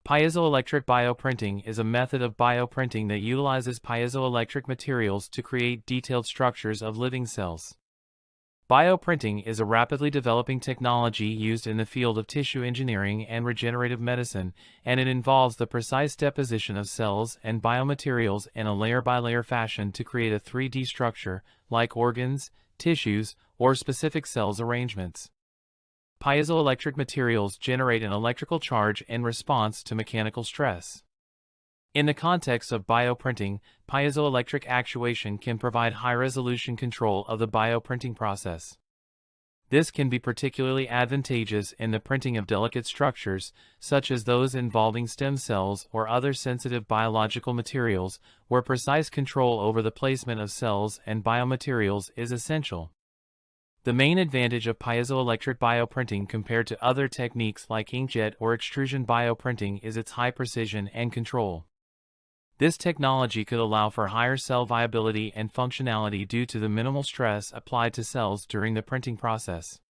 Piezoelectric bioprinting is a method of bioprinting that utilizes piezoelectric materials to create detailed structures of living cells. Bioprinting is a rapidly developing technology used in the field of tissue engineering and regenerative medicine, and it involves the precise deposition of cells and biomaterials in a layer-by-layer fashion to create a 3D structure, like organs, tissues, or specific cells arrangements. Piezoelectric materials generate an electrical charge in response to mechanical stress. In the context of bioprinting, piezoelectric actuation can provide high-resolution control of the bioprinting process. This can be particularly advantageous in the printing of delicate structures, such as those involving stem cells or other sensitive biological materials, where precise control over the placement of cells and biomaterials is essential. The main advantage of piezoelectric bioprinting compared to other techniques like inkjet or extrusion bioprinting is its high precision and control. This technology could allow for higher cell viability and functionality due to the minimal stress applied to cells during the printing process.